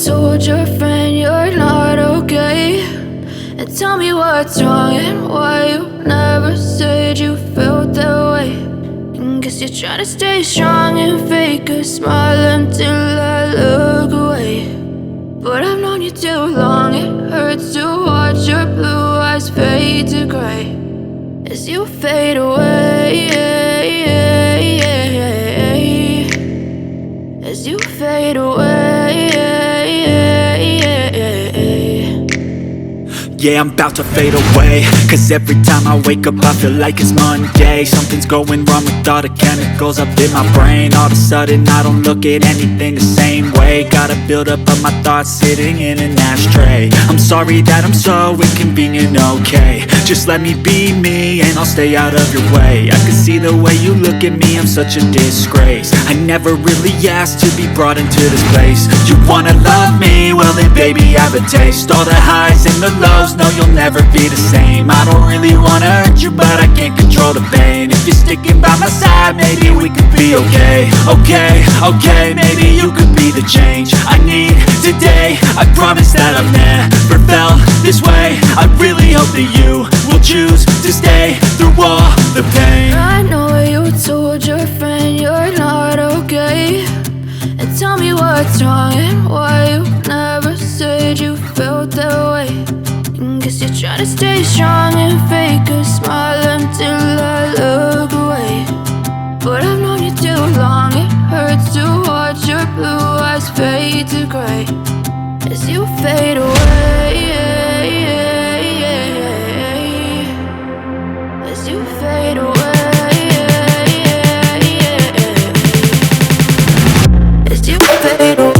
told your friend you're not okay, and tell me what's wrong and why you never said you felt that way. And guess you're trying to stay strong and fake a smile until I look away. But I've known you too long, it hurts to watch your blue eyes fade to gray as you fade away, as you fade away. Yeah, I'm about to fade away, cause every time I wake up I feel like it's Monday. Something's going wrong with all the chemicals up in my brain. All of a sudden I don't look at anything the same way. Gotta build up of my thoughts sitting in an ashtray. I'm sorry that I'm so inconvenient, okay. Just let me be me and I'll stay out of your way. I can see the way you look at me, I'm such a disgrace. I never really asked to be brought into this place. You wanna love me? Well then baby I have a taste. All the highs and the lows, no you'll never be the same. I don't really wanna hurt you but I can't control the pain. If you're sticking by my side maybe we could be okay. Okay, maybe you could be the change I need today. I promise that I've never felt this way. I really hope that you will choose to stay through all the pain. I know you told your friend you're not okay, and tell me what's wrong and why you never said you felt that way. And guess you're trying to stay strong and fake a smile until I look away. But I've known you too long, it hurts to watch your blue eyes fade to gray as you fade away, as you fade away, as you fade away.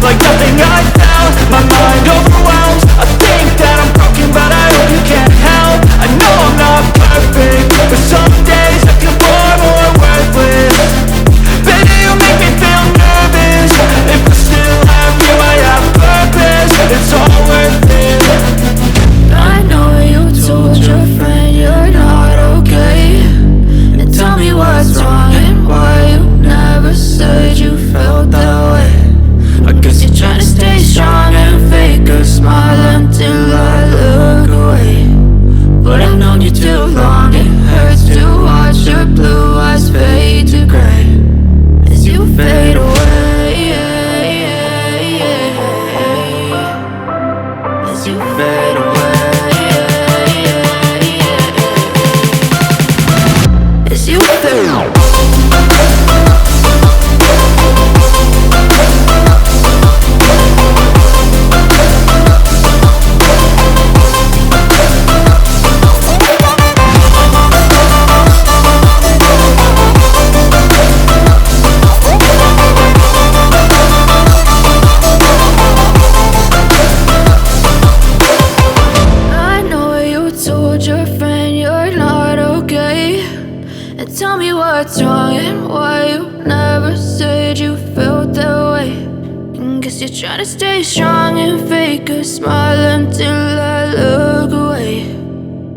Like nothing I felt, my mind overwhelms. I think that I'm broken but I hope you can't help. I know I'm not perfect, but some days I feel more worthless. Baby you make me feel nervous. If I still have you I have purpose. It's all worth it. I know you told your friend you're not okay, and tell me what's wrong and why you never said you felt that way. I guess you're trying to stay strong and fake a smile until I look away. But I've known you too long, it hurts to watch your blue eyes fade to gray as you fade away, as you fade away, as you fade away. Tell me what's wrong and why you never said you felt that way. And guess you're trying to stay strong and fake a smile until I look away.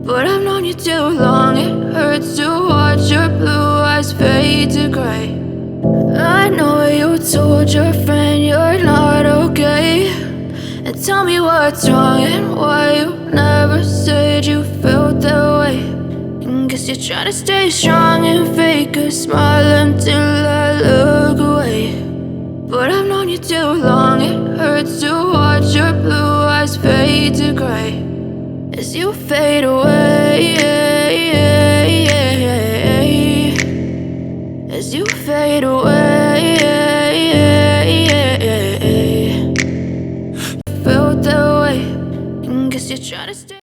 But I've known you too long, it hurts to watch your blue eyes fade to gray. I know you told your friend you're not okay, and tell me what's wrong and why you never said you felt that way. Guess you're trying to stay strong and fake a smile until I look away. But I've known you too long, it hurts to watch your blue eyes fade to gray as you fade away.